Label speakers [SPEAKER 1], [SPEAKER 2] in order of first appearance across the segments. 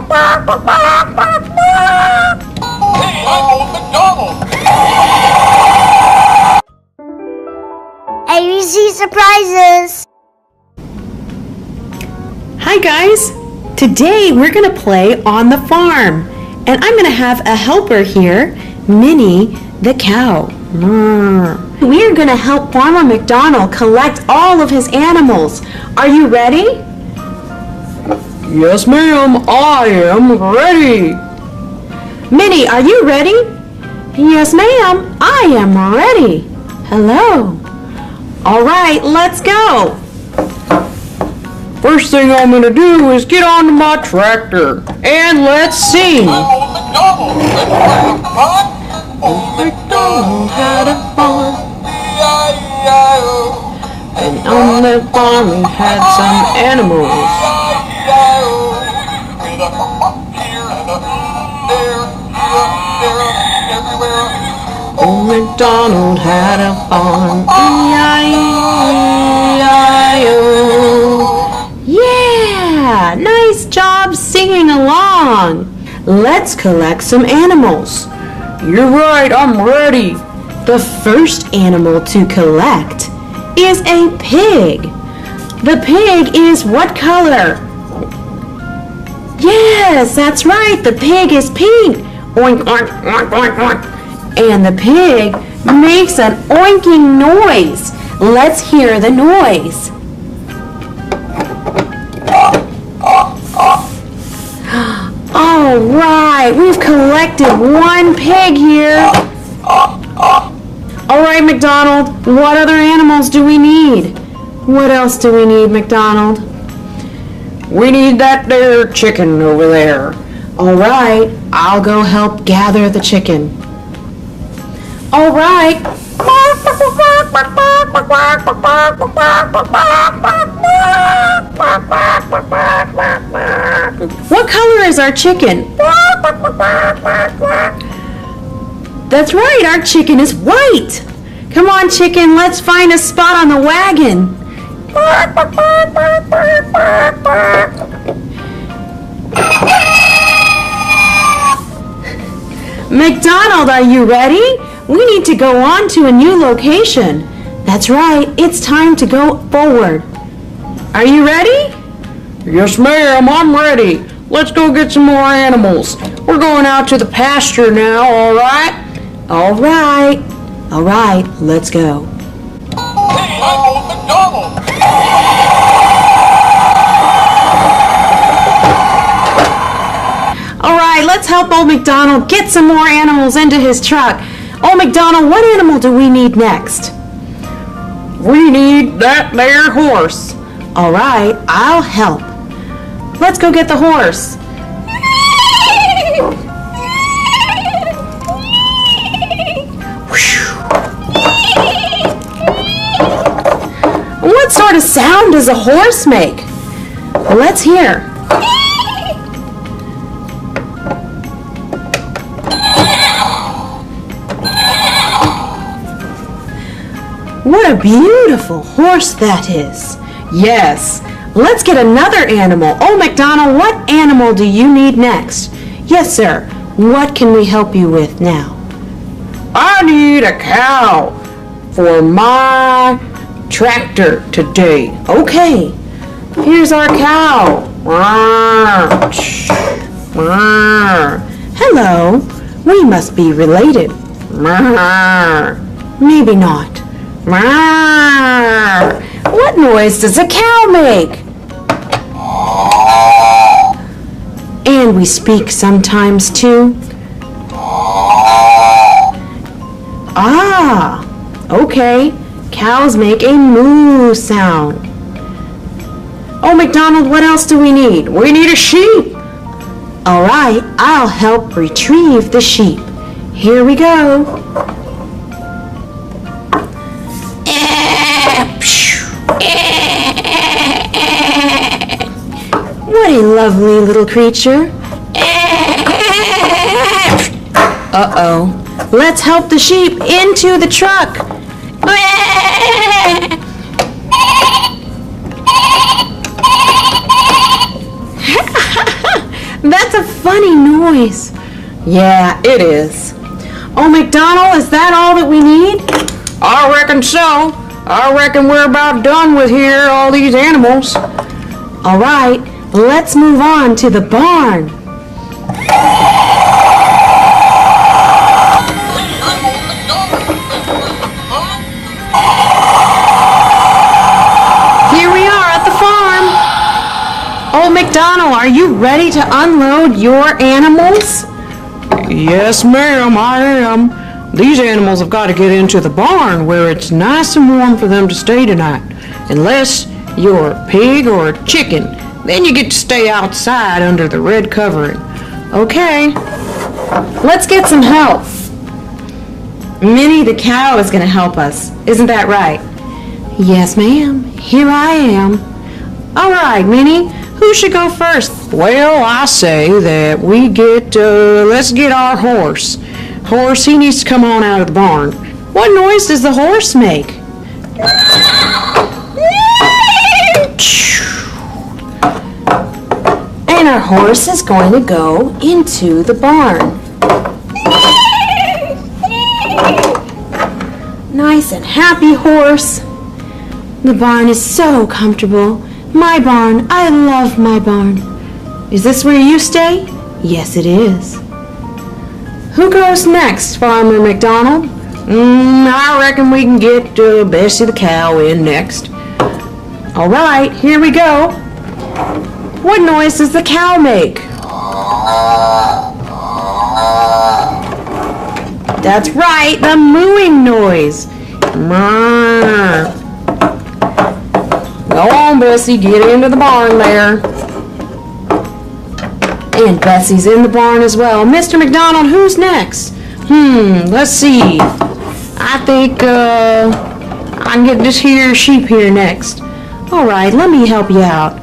[SPEAKER 1] Hey, I'm old Mcdonald.
[SPEAKER 2] ABC surprises!
[SPEAKER 3] Hi guys! Today we're going to play on the farm. And I'm going to have a helper here, Minnie the cow. We are going to help Farmer McDonald collect all of his animals. Are you ready?
[SPEAKER 4] Yes, ma'am, I am ready.
[SPEAKER 3] Minnie, are you ready? Yes, ma'am, I am ready. Hello. All right, let's go.
[SPEAKER 4] First thing I'm gonna do is get onto my tractor and let's sing.
[SPEAKER 1] I'm old Mcdonald. Let's play the pot. Old McDonald had a farm. E-I-E-I-O.
[SPEAKER 4] And on that farm he had some animals.
[SPEAKER 1] E-I-E-I-O. With a here and a there, here, everywhere.
[SPEAKER 4] Old MacDonald had a farm. E-I-E-I-O.
[SPEAKER 3] Yeah, nice job singing along. Let's collect some animals.
[SPEAKER 4] You're right, I'm ready.
[SPEAKER 3] The first animal to collect is a pig. The pig is what color? Yes, that's right. The pig is pink. Oink, oink, oink, oink, oink. And the pig makes an oinking noise. Let's hear the noise. All right, we've collected one pig here. All right, McDonald, what other animals do we need? What else do we need, McDonald?
[SPEAKER 4] We need that there chicken over there.
[SPEAKER 3] All right, I'll go help gather the chicken. All right. What color is our chicken? That's right, our chicken is white. Come on, chicken, let's find a spot on the wagon. McDonald, are you ready? We need to go on to a new location. That's right, it's time to go forward. Are you ready?
[SPEAKER 4] Yes, ma'am, I'm ready. Let's go get some more animals. We're going out to the pasture now, all right?
[SPEAKER 3] All right. All right, let's go.
[SPEAKER 1] Hey, I'm old Mcdonald.
[SPEAKER 3] All right, let's help old McDonald get some more animals into his truck. Old McDonald, what animal do we need next?
[SPEAKER 4] We need that there horse.
[SPEAKER 3] All right, I'll help. Let's go get the horse. What sort of sound does a horse make? Let's hear. What a beautiful horse that is. Yes, let's get another animal. Oh, McDonald, what animal do you need next? Yes, sir. What can we help you with now?
[SPEAKER 4] I need a cow for my tractor today.
[SPEAKER 3] Okay, here's our cow. Hello, we must be related. Maybe not. What noise does a cow make? And we speak sometimes too. Ah, okay. Cows make a moo sound. Oh, McDonald, what else do we need?
[SPEAKER 4] We need a sheep.
[SPEAKER 3] All right, I'll help retrieve the sheep. Here we go. What a lovely little creature. Uh-oh. Let's help the sheep into the truck. That's a noise. Yeah, it is. Oh, McDonald, is that all that we need?
[SPEAKER 4] I reckon so. I reckon we're about done with here, all these animals.
[SPEAKER 3] All right, let's move on to the barn. Here we are at the farm. Oh, McDonald, are you ready to unload your animals?
[SPEAKER 4] Yes, ma'am, I am. These animals have got to get into the barn where it's nice and warm for them to stay tonight. Unless you're a pig or a chicken, then you get to stay outside under the red covering.
[SPEAKER 3] Okay, let's get some help. Minnie the cow is going to help us. Isn't that right? Yes, ma'am. Here I am. All right, Minnie, who should go first?
[SPEAKER 4] Well, I say that we let's get our horse. Horse, he needs to come on out of the barn.
[SPEAKER 3] What noise does the horse make? And our horse is going to go into the barn. Nice and happy horse. The barn is so comfortable. My barn, I love my barn. Is this where you stay? Yes, it is. Who goes next, Farmer McDonald?
[SPEAKER 4] I reckon we can get Bessie the cow in next.
[SPEAKER 3] All right, here we go. What noise does the cow make? That's right, the mooing noise.
[SPEAKER 4] Go on, Bessie, get into the barn there.
[SPEAKER 3] And Bessie's in the barn as well. Mr. McDonald, who's next?
[SPEAKER 4] Let's see. I think I can get this here sheep here next.
[SPEAKER 3] All right, let me help you out.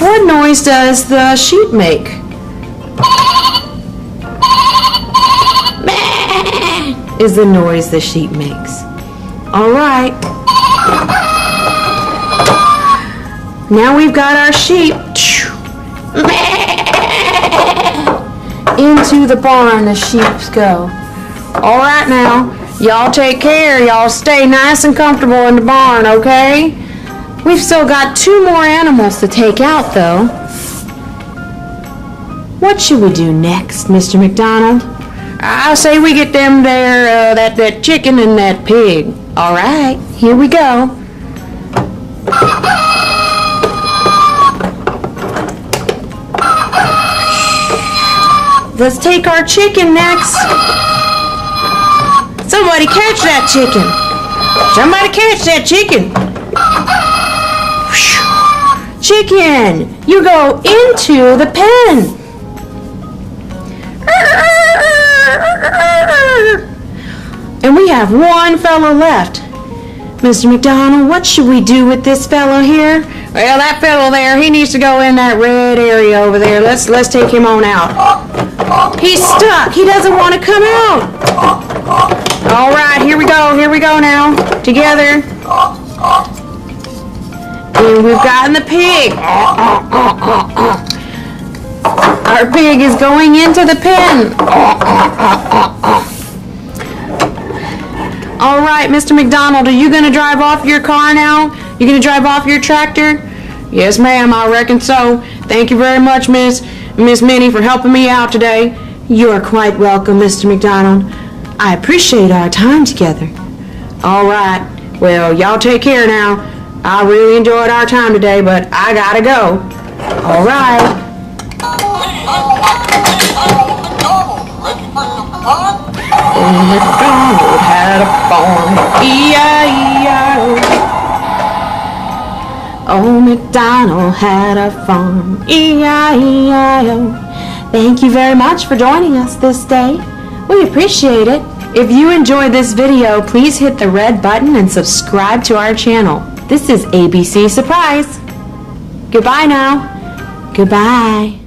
[SPEAKER 3] What noise does the sheep make? Is the noise the sheep makes. All right. Now we've got our sheep into the barn. The sheep go.
[SPEAKER 4] All right now, y'all take care. Y'all stay nice and comfortable in the barn, okay?
[SPEAKER 3] We've still got 2 more animals to take out, though. What should we do next, Mr. McDonald?
[SPEAKER 4] I say we get them there, that chicken and that pig.
[SPEAKER 3] All right, here we go. Let's take our chicken next. Somebody catch that chicken.
[SPEAKER 4] Somebody catch that chicken.
[SPEAKER 3] Chicken, you go into the pen. And we have 1 fellow left. Mr. McDonald, what should we do with this fellow here?
[SPEAKER 4] Well, that fellow there, he needs to go in that red area over there. Let's take him on out.
[SPEAKER 3] He's stuck. He doesn't want to come out.
[SPEAKER 4] All right, here we go now. Together.
[SPEAKER 3] And we've gotten the pig. Our pig is going into the pen. All right, Mr. McDonald, are you going to drive off your car now? You going to drive off your tractor?
[SPEAKER 4] Yes, ma'am, I reckon so. Thank you very much, Miss Minnie, for helping me out today.
[SPEAKER 3] You're quite welcome, Mr. McDonald. I appreciate our time together.
[SPEAKER 4] All right. Well, y'all take care now. I really enjoyed our time today, but I gotta go.
[SPEAKER 3] All right.
[SPEAKER 4] McDonald had a farm. E-I-E-I-O.
[SPEAKER 3] Oh, McDonald had a farm. E-I-E-I-O. Thank you very much for joining us this day. We appreciate it. If you enjoyed this video, please hit the red button and subscribe to our channel. This is ABC Surprise. Goodbye now. Goodbye.